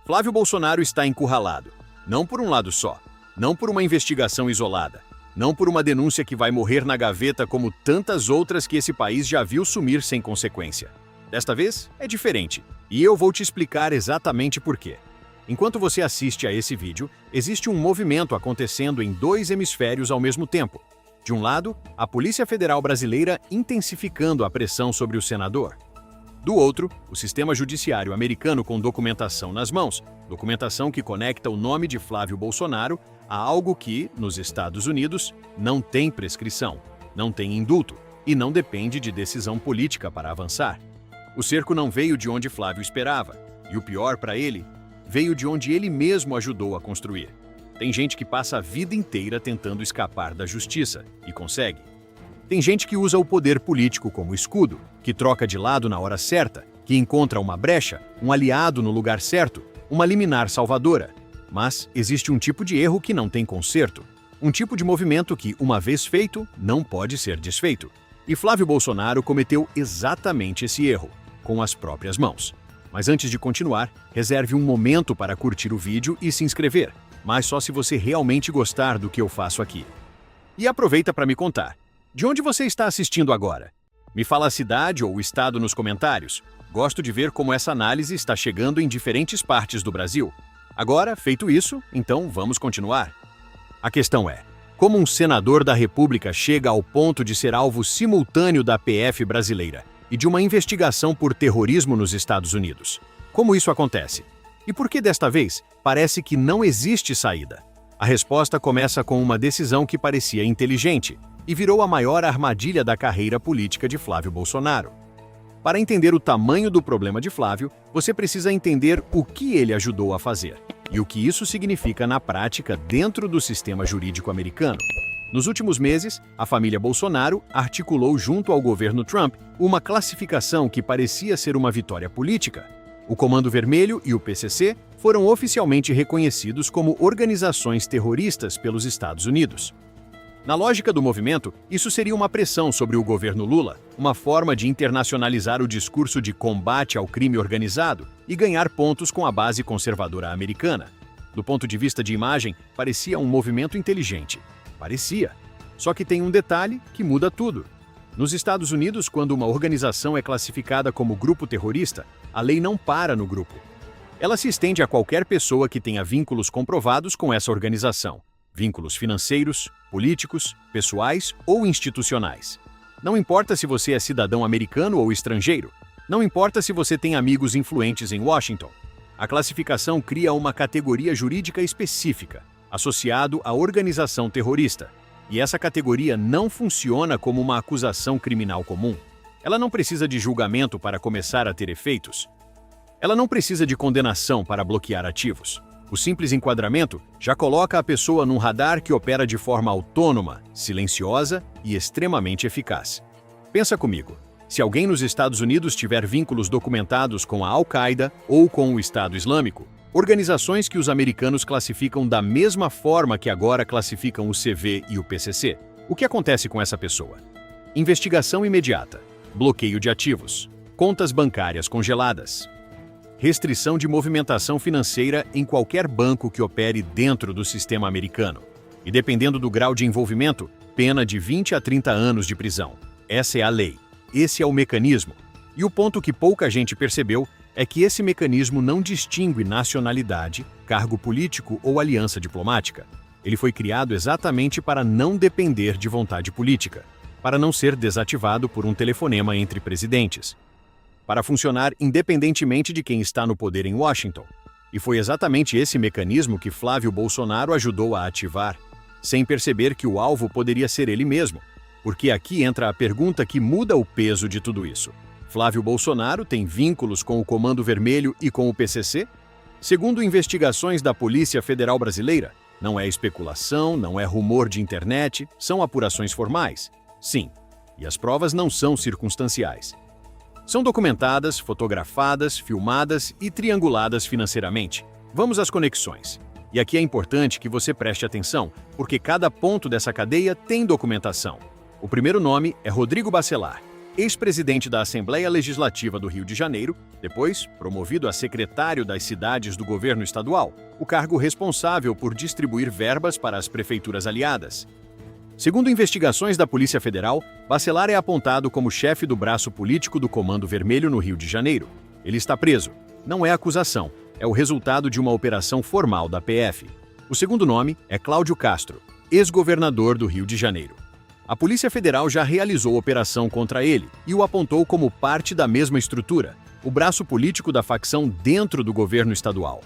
Flávio Bolsonaro está encurralado. Não por um lado só. Não por uma investigação isolada. Não por uma denúncia que vai morrer na gaveta como tantas outras que esse país já viu sumir sem consequência. Desta vez, é diferente. E eu vou te explicar exatamente por quê. Enquanto você assiste a esse vídeo, existe um movimento acontecendo em dois hemisférios ao mesmo tempo. De um lado, a Polícia Federal Brasileira intensificando a pressão sobre o senador. Do outro, o sistema judiciário americano com documentação nas mãos, documentação que conecta o nome de Flávio Bolsonaro a algo que, nos Estados Unidos, não tem prescrição, não tem indulto e não depende de decisão política para avançar. O cerco não veio de onde Flávio esperava, e o pior para ele, veio de onde ele mesmo ajudou a construir. Tem gente que passa a vida inteira tentando escapar da justiça, e consegue. Tem gente que usa o poder político como escudo, que troca de lado na hora certa, que encontra uma brecha, um aliado no lugar certo, uma liminar salvadora. Mas existe um tipo de erro que não tem conserto, um tipo de movimento que, uma vez feito, não pode ser desfeito. E Flávio Bolsonaro cometeu exatamente esse erro, com as próprias mãos. Mas antes de continuar, reserve um momento para curtir o vídeo e se inscrever, mas só se você realmente gostar do que eu faço aqui. E aproveita para me contar, de onde você está assistindo agora? Me fala a cidade ou o estado nos comentários. Gosto de ver como essa análise está chegando em diferentes partes do Brasil. Agora, feito isso, então vamos continuar. A questão é, como um senador da República chega ao ponto de ser alvo simultâneo da PF brasileira e de uma investigação por terrorismo nos Estados Unidos? Como isso acontece? E por que desta vez parece que não existe saída? A resposta começa com uma decisão que parecia inteligente e virou a maior armadilha da carreira política de Flávio Bolsonaro. Para entender o tamanho do problema de Flávio, você precisa entender o que ele ajudou a fazer e o que isso significa na prática dentro do sistema jurídico americano. Nos últimos meses, a família Bolsonaro articulou junto ao governo Trump uma classificação que parecia ser uma vitória política. O Comando Vermelho e o PCC foram oficialmente reconhecidos como organizações terroristas pelos Estados Unidos. Na lógica do movimento, isso seria uma pressão sobre o governo Lula, uma forma de internacionalizar o discurso de combate ao crime organizado e ganhar pontos com a base conservadora americana. Do ponto de vista de imagem, parecia um movimento inteligente. Parecia. Só que tem um detalhe que muda tudo. Nos Estados Unidos, quando uma organização é classificada como grupo terrorista, a lei não para no grupo. Ela se estende a qualquer pessoa que tenha vínculos comprovados com essa organização. Vínculos financeiros, políticos, pessoais ou institucionais. Não importa se você é cidadão americano ou estrangeiro. Não importa se você tem amigos influentes em Washington. A classificação cria uma categoria jurídica específica, associado à organização terrorista. E essa categoria não funciona como uma acusação criminal comum. Ela não precisa de julgamento para começar a ter efeitos. Ela não precisa de condenação para bloquear ativos. O simples enquadramento já coloca a pessoa num radar que opera de forma autônoma, silenciosa e extremamente eficaz. Pensa comigo, se alguém nos Estados Unidos tiver vínculos documentados com a Al-Qaeda ou com o Estado Islâmico, organizações que os americanos classificam da mesma forma que agora classificam o CV e o PCC, o que acontece com essa pessoa? Investigação imediata, bloqueio de ativos, contas bancárias congeladas, restrição de movimentação financeira em qualquer banco que opere dentro do sistema americano. E dependendo do grau de envolvimento, pena de 20 a 30 anos de prisão. Essa é a lei. Esse é o mecanismo. E o ponto que pouca gente percebeu é que esse mecanismo não distingue nacionalidade, cargo político ou aliança diplomática. Ele foi criado exatamente para não depender de vontade política, para não ser desativado por um telefonema entre presidentes, para funcionar independentemente de quem está no poder em Washington. E foi exatamente esse mecanismo que Flávio Bolsonaro ajudou a ativar, sem perceber que o alvo poderia ser ele mesmo. Porque aqui entra a pergunta que muda o peso de tudo isso. Flávio Bolsonaro tem vínculos com o Comando Vermelho e com o PCC? Segundo investigações da Polícia Federal Brasileira, não é especulação, não é rumor de internet, são apurações formais. Sim, e as provas não são circunstanciais. São documentadas, fotografadas, filmadas e trianguladas financeiramente. Vamos às conexões. E aqui é importante que você preste atenção, porque cada ponto dessa cadeia tem documentação. O primeiro nome é Rodrigo Bacelar. ex-presidente da Assembleia Legislativa do Rio de Janeiro, depois promovido a secretário das cidades do governo estadual, o cargo responsável por distribuir verbas para as prefeituras aliadas. Segundo investigações da Polícia Federal, Bacelar é apontado como chefe do braço político do Comando Vermelho no Rio de Janeiro. Ele está preso. Não é acusação, é o resultado de uma operação formal da PF. O segundo nome é Cláudio Castro, ex-governador do Rio de Janeiro. A Polícia Federal já realizou operação contra ele e o apontou como parte da mesma estrutura, o braço político da facção dentro do governo estadual.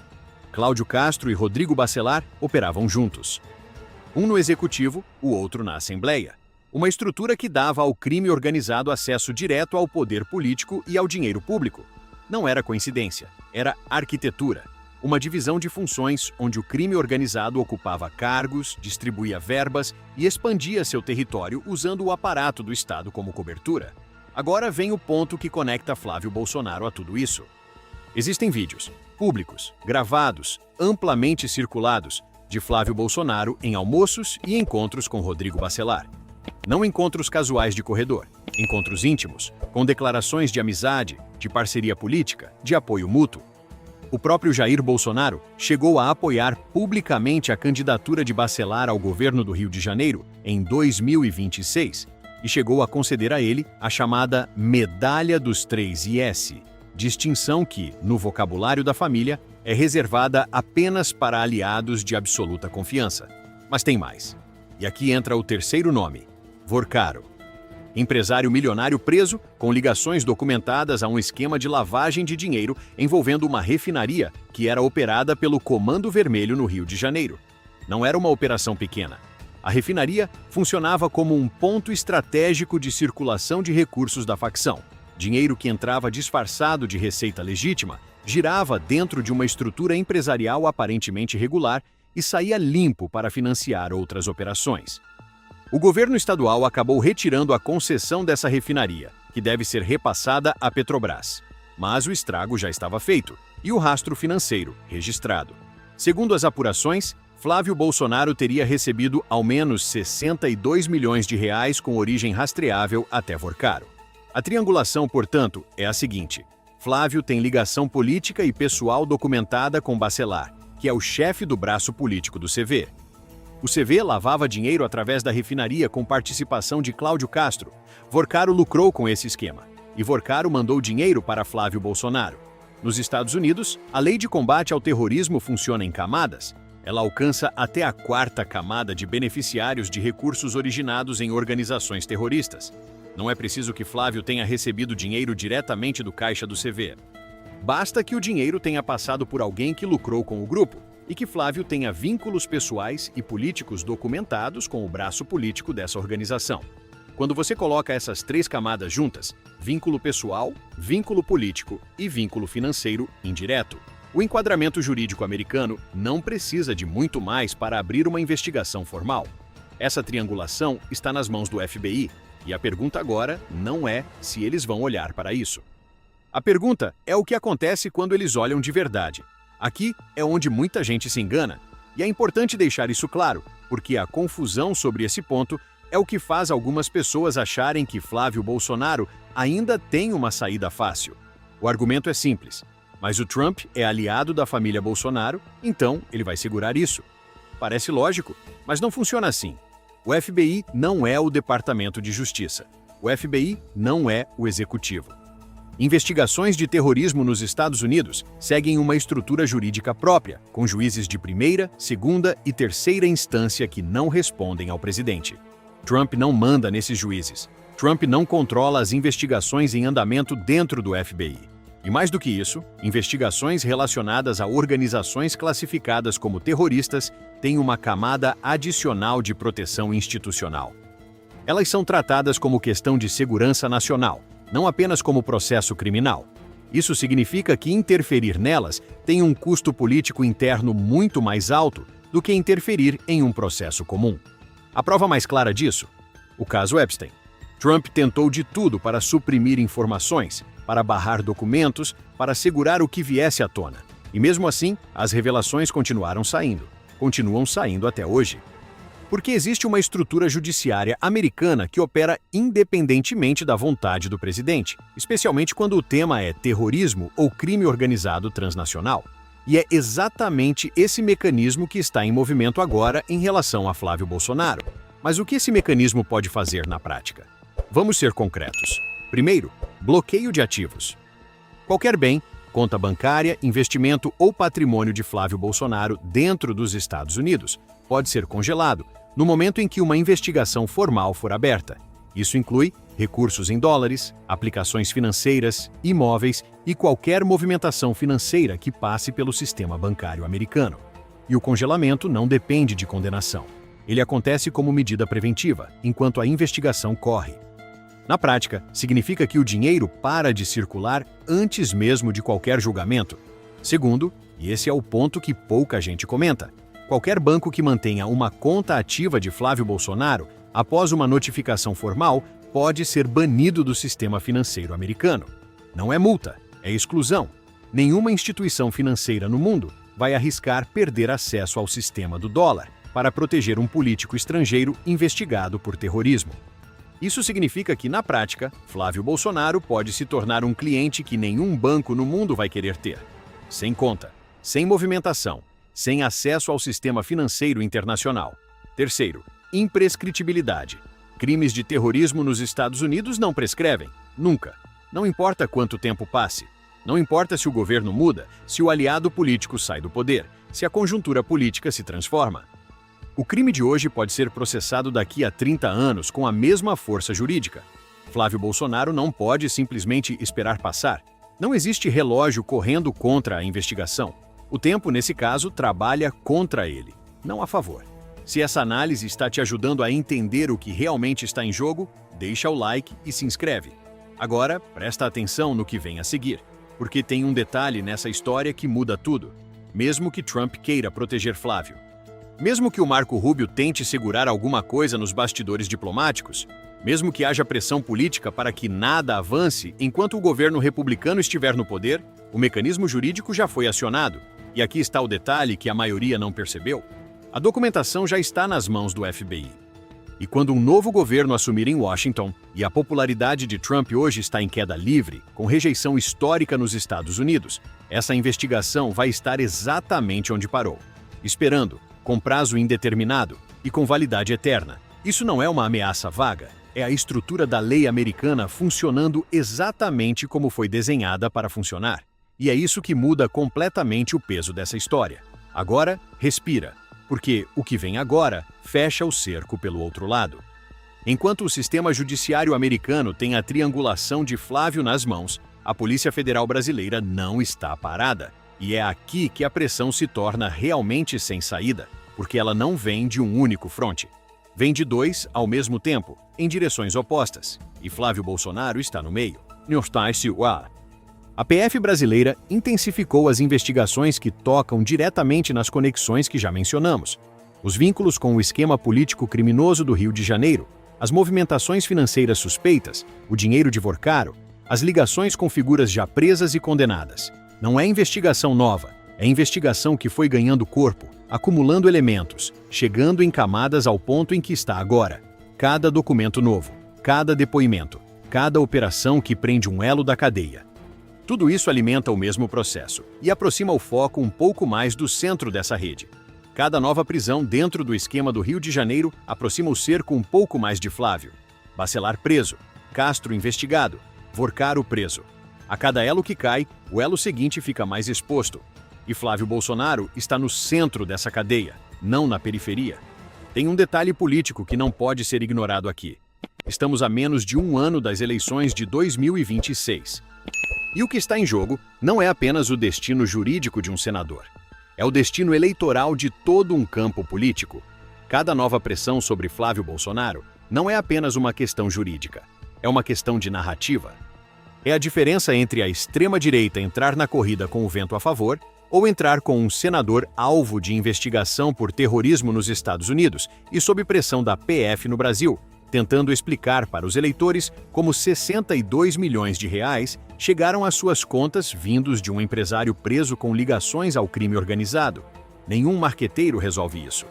Cláudio Castro e Rodrigo Bacelar operavam juntos. Um no Executivo, o outro na Assembleia. Uma estrutura que dava ao crime organizado acesso direto ao poder político e ao dinheiro público. Não era coincidência, era arquitetura. Uma divisão de funções onde o crime organizado ocupava cargos, distribuía verbas e expandia seu território usando o aparato do Estado como cobertura. Agora vem o ponto que conecta Flávio Bolsonaro a tudo isso. Existem vídeos, públicos, gravados, amplamente circulados, de Flávio Bolsonaro em almoços e encontros com Rodrigo Bacelar. Não encontros casuais de corredor, encontros íntimos, com declarações de amizade, de parceria política, de apoio mútuo. O próprio Jair Bolsonaro chegou a apoiar publicamente a candidatura de Bacelar ao governo do Rio de Janeiro em 2026 e chegou a conceder a ele a chamada Medalha dos 3 IS, distinção que, no vocabulário da família, é reservada apenas para aliados de absoluta confiança. Mas tem mais. E aqui entra o terceiro nome, Vorcaro. Empresário milionário preso com ligações documentadas a um esquema de lavagem de dinheiro envolvendo uma refinaria que era operada pelo Comando Vermelho no Rio de Janeiro. Não era uma operação pequena. A refinaria funcionava como um ponto estratégico de circulação de recursos da facção. Dinheiro que entrava disfarçado de receita legítima, girava dentro de uma estrutura empresarial aparentemente regular e saía limpo para financiar outras operações. O governo estadual acabou retirando a concessão dessa refinaria, que deve ser repassada à Petrobras. Mas o estrago já estava feito e o rastro financeiro registrado. Segundo as apurações, Flávio Bolsonaro teria recebido ao menos 62 milhões de reais com origem rastreável até Vorcaro. A triangulação, portanto, é a seguinte: Flávio tem ligação política e pessoal documentada com Bacelar, que é o chefe do braço político do CV. O CV lavava dinheiro através da refinaria com participação de Cláudio Castro. Vorcaro lucrou com esse esquema, e Vorcaro mandou dinheiro para Flávio Bolsonaro. Nos Estados Unidos, a lei de combate ao terrorismo funciona em camadas. Ela alcança até a 4ª camada de beneficiários de recursos originados em organizações terroristas. Não é preciso que Flávio tenha recebido dinheiro diretamente do caixa do CV. Basta que o dinheiro tenha passado por alguém que lucrou com o grupo e que Flávio tenha vínculos pessoais e políticos documentados com o braço político dessa organização. Quando você coloca essas 3 camadas juntas, vínculo pessoal, vínculo político e vínculo financeiro indireto, o enquadramento jurídico americano não precisa de muito mais para abrir uma investigação formal. Essa triangulação está nas mãos do FBI, e a pergunta agora não é se eles vão olhar para isso. A pergunta é o que acontece quando eles olham de verdade. Aqui é onde muita gente se engana, e é importante deixar isso claro, porque a confusão sobre esse ponto é o que faz algumas pessoas acharem que Flávio Bolsonaro ainda tem uma saída fácil. O argumento é simples, mas o Trump é aliado da família Bolsonaro, então ele vai segurar isso. Parece lógico, mas não funciona assim. O FBI não é o Departamento de Justiça. O FBI não é o Executivo. Investigações de terrorismo nos Estados Unidos seguem uma estrutura jurídica própria, com juízes de primeira, segunda e terceira instância que não respondem ao presidente. Trump não manda nesses juízes. Trump não controla as investigações em andamento dentro do FBI. E mais do que isso, investigações relacionadas a organizações classificadas como terroristas têm uma camada adicional de proteção institucional. Elas são tratadas como questão de segurança nacional, não apenas como processo criminal. Isso significa que interferir nelas tem um custo político interno muito mais alto do que interferir em um processo comum. A prova mais clara disso? O caso Epstein. Trump tentou de tudo para suprimir informações, para barrar documentos, para segurar o que viesse à tona. E mesmo assim, as revelações continuaram saindo. Continuam saindo até hoje. Porque existe uma estrutura judiciária americana que opera independentemente da vontade do presidente, especialmente quando o tema é terrorismo ou crime organizado transnacional. E é exatamente esse mecanismo que está em movimento agora em relação a Flávio Bolsonaro. Mas o que esse mecanismo pode fazer na prática? Vamos ser concretos. Primeiro, bloqueio de ativos. Qualquer bem, conta bancária, investimento ou patrimônio de Flávio Bolsonaro dentro dos Estados Unidos pode ser congelado no momento em que uma investigação formal for aberta. Isso inclui recursos em dólares, aplicações financeiras, imóveis e qualquer movimentação financeira que passe pelo sistema bancário americano. E o congelamento não depende de condenação. Ele acontece como medida preventiva, enquanto a investigação corre. Na prática, significa que o dinheiro para de circular antes mesmo de qualquer julgamento. Segundo, e esse é o ponto que pouca gente comenta, qualquer banco que mantenha uma conta ativa de Flávio Bolsonaro, após uma notificação formal, pode ser banido do sistema financeiro americano. Não é multa, é exclusão. Nenhuma instituição financeira no mundo vai arriscar perder acesso ao sistema do dólar para proteger um político estrangeiro investigado por terrorismo. Isso significa que, na prática, Flávio Bolsonaro pode se tornar um cliente que nenhum banco no mundo vai querer ter. Sem conta, sem movimentação, sem acesso ao sistema financeiro internacional. Terceiro, imprescritibilidade. Crimes de terrorismo nos Estados Unidos não prescrevem, nunca. Não importa quanto tempo passe. Não importa se o governo muda, se o aliado político sai do poder, se a conjuntura política se transforma. O crime de hoje pode ser processado daqui a 30 anos com a mesma força jurídica. Flávio Bolsonaro não pode simplesmente esperar passar. Não existe relógio correndo contra a investigação. O tempo, nesse caso, trabalha contra ele, não a favor. Se essa análise está te ajudando a entender o que realmente está em jogo, deixa o like e se inscreve. Agora, presta atenção no que vem a seguir, porque tem um detalhe nessa história que muda tudo. Mesmo que Trump queira proteger Flávio, mesmo que o Marco Rubio tente segurar alguma coisa nos bastidores diplomáticos, mesmo que haja pressão política para que nada avance enquanto o governo republicano estiver no poder, o mecanismo jurídico já foi acionado. E aqui está o detalhe que a maioria não percebeu. A documentação já está nas mãos do FBI. E quando um novo governo assumir em Washington, e a popularidade de Trump hoje está em queda livre, com rejeição histórica nos Estados Unidos, essa investigação vai estar exatamente onde parou, esperando, com prazo indeterminado e com validade eterna. Isso não é uma ameaça vaga, é a estrutura da lei americana funcionando exatamente como foi desenhada para funcionar. E é isso que muda completamente o peso dessa história. Agora, respira, porque o que vem agora fecha o cerco pelo outro lado. Enquanto o sistema judiciário americano tem a triangulação de Flávio nas mãos, a Polícia Federal brasileira não está parada. E é aqui que a pressão se torna realmente sem saída, porque ela não vem de um único fronte. Vem de dois ao mesmo tempo, em direções opostas, e Flávio Bolsonaro está no meio. A PF brasileira intensificou as investigações que tocam diretamente nas conexões que já mencionamos. Os vínculos com o esquema político criminoso do Rio de Janeiro, as movimentações financeiras suspeitas, o dinheiro de Vorcaro, as ligações com figuras já presas e condenadas. Não é investigação nova, é investigação que foi ganhando corpo, acumulando elementos, chegando em camadas ao ponto em que está agora. Cada documento novo, cada depoimento, cada operação que prende um elo da cadeia. Tudo isso alimenta o mesmo processo e aproxima o foco um pouco mais do centro dessa rede. Cada nova prisão dentro do esquema do Rio de Janeiro aproxima o cerco um pouco mais de Flávio. Bacelar preso, Castro investigado, Vorcaro preso. A cada elo que cai, o elo seguinte fica mais exposto. E Flávio Bolsonaro está no centro dessa cadeia, não na periferia. Tem um detalhe político que não pode ser ignorado aqui. Estamos a menos de um ano das eleições de 2026. E o que está em jogo não é apenas o destino jurídico de um senador. É o destino eleitoral de todo um campo político. Cada nova pressão sobre Flávio Bolsonaro não é apenas uma questão jurídica. É uma questão de narrativa. É a diferença entre a extrema-direita entrar na corrida com o vento a favor ou entrar com um senador alvo de investigação por terrorismo nos Estados Unidos e sob pressão da PF no Brasil, tentando explicar para os eleitores como 62 milhões de reais chegaram às suas contas vindos de um empresário preso com ligações ao crime organizado. Nenhum marqueteiro resolve isso.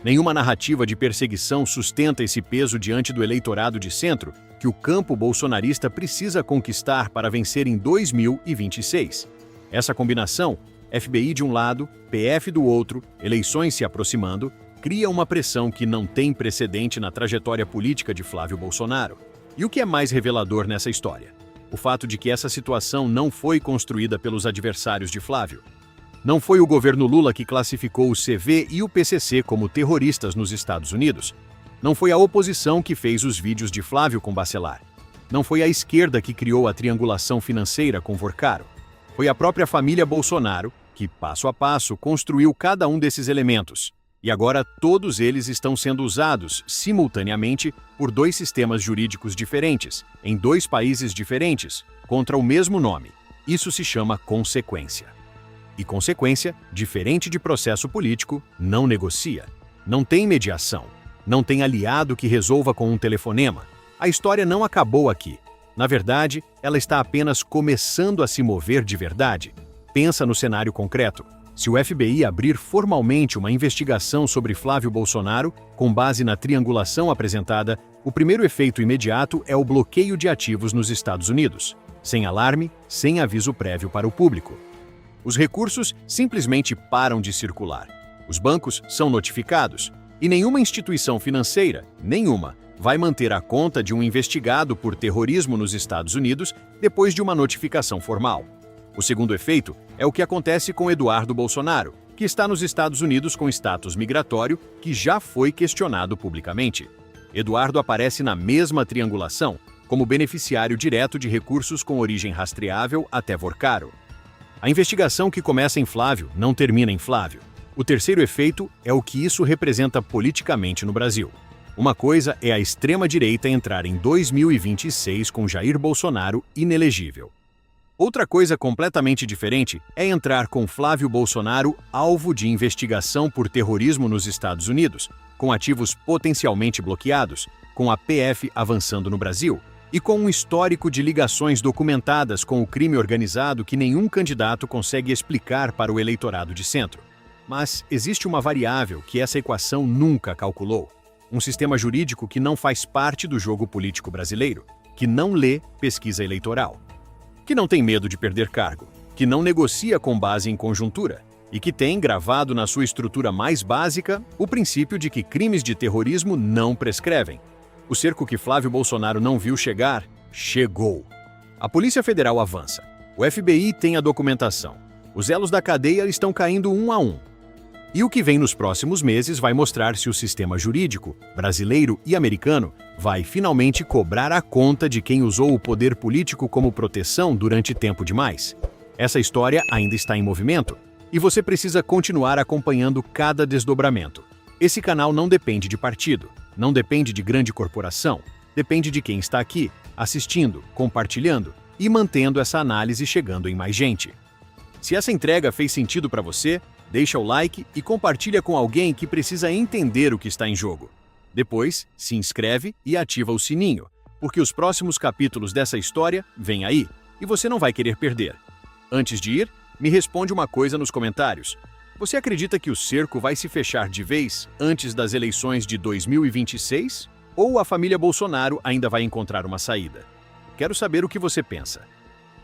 Nenhuma narrativa de perseguição sustenta esse peso diante do eleitorado de centro que o campo bolsonarista precisa conquistar para vencer em 2026. Essa combinação, FBI de um lado, PF do outro, eleições se aproximando, cria uma pressão que não tem precedente na trajetória política de Flávio Bolsonaro. E o que é mais revelador nessa história? O fato de que essa situação não foi construída pelos adversários de Flávio. Não foi o governo Lula que classificou o CV e o PCC como terroristas nos Estados Unidos. Não foi a oposição que fez os vídeos de Flávio com Bacelar. Não foi a esquerda que criou a triangulação financeira com Vorcaro. Foi a própria família Bolsonaro que, passo a passo, construiu cada um desses elementos. E agora todos eles estão sendo usados, simultaneamente, por dois sistemas jurídicos diferentes, em dois países diferentes, contra o mesmo nome. Isso se chama consequência. E consequência, diferente de processo político, não negocia. Não tem mediação. Não tem aliado que resolva com um telefonema. A história não acabou aqui. Na verdade, ela está apenas começando a se mover de verdade. Pensa no cenário concreto. Se o FBI abrir formalmente uma investigação sobre Flávio Bolsonaro, com base na triangulação apresentada, o primeiro efeito imediato é o bloqueio de ativos nos Estados Unidos, sem alarme, sem aviso prévio para o público. Os recursos simplesmente param de circular. Os bancos são notificados, e nenhuma instituição financeira, nenhuma, vai manter a conta de um investigado por terrorismo nos Estados Unidos depois de uma notificação formal. O segundo efeito é o que acontece com Eduardo Bolsonaro, que está nos Estados Unidos com status migratório que já foi questionado publicamente. Eduardo aparece na mesma triangulação, como beneficiário direto de recursos com origem rastreável até Vorcaro. A investigação que começa em Flávio não termina em Flávio. O terceiro efeito é o que isso representa politicamente no Brasil. Uma coisa é a extrema-direita entrar em 2026 com Jair Bolsonaro inelegível. Outra coisa completamente diferente é entrar com Flávio Bolsonaro alvo de investigação por terrorismo nos Estados Unidos, com ativos potencialmente bloqueados, com a PF avançando no Brasil e com um histórico de ligações documentadas com o crime organizado que nenhum candidato consegue explicar para o eleitorado de centro. Mas existe uma variável que essa equação nunca calculou. Um sistema jurídico que não faz parte do jogo político brasileiro, que não lê pesquisa eleitoral, que não tem medo de perder cargo, que não negocia com base em conjuntura e que tem gravado na sua estrutura mais básica o princípio de que crimes de terrorismo não prescrevem. O cerco que Flávio Bolsonaro não viu chegar, chegou. A Polícia Federal avança. O FBI tem a documentação. Os elos da cadeia estão caindo um a um. E o que vem nos próximos meses vai mostrar se o sistema jurídico, brasileiro e americano, vai finalmente cobrar a conta de quem usou o poder político como proteção durante tempo demais. Essa história ainda está em movimento e você precisa continuar acompanhando cada desdobramento. Esse canal não depende de partido, não depende de grande corporação, depende de quem está aqui, assistindo, compartilhando e mantendo essa análise chegando em mais gente. Se essa entrega fez sentido para você, deixa o like e compartilha com alguém que precisa entender o que está em jogo. Depois, se inscreve e ativa o sininho, porque os próximos capítulos dessa história vêm aí e você não vai querer perder. Antes de ir, me responde uma coisa nos comentários. Você acredita que o cerco vai se fechar de vez antes das eleições de 2026? Ou a família Bolsonaro ainda vai encontrar uma saída? Quero saber o que você pensa.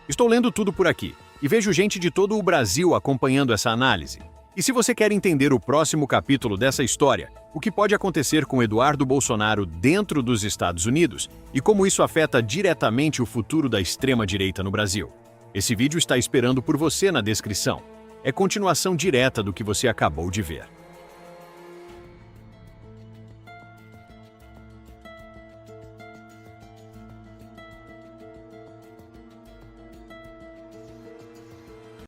Estou lendo tudo por aqui e vejo gente de todo o Brasil acompanhando essa análise. E se você quer entender o próximo capítulo dessa história, o que pode acontecer com Eduardo Bolsonaro dentro dos Estados Unidos e como isso afeta diretamente o futuro da extrema-direita no Brasil, esse vídeo está esperando por você na descrição. É continuação direta do que você acabou de ver.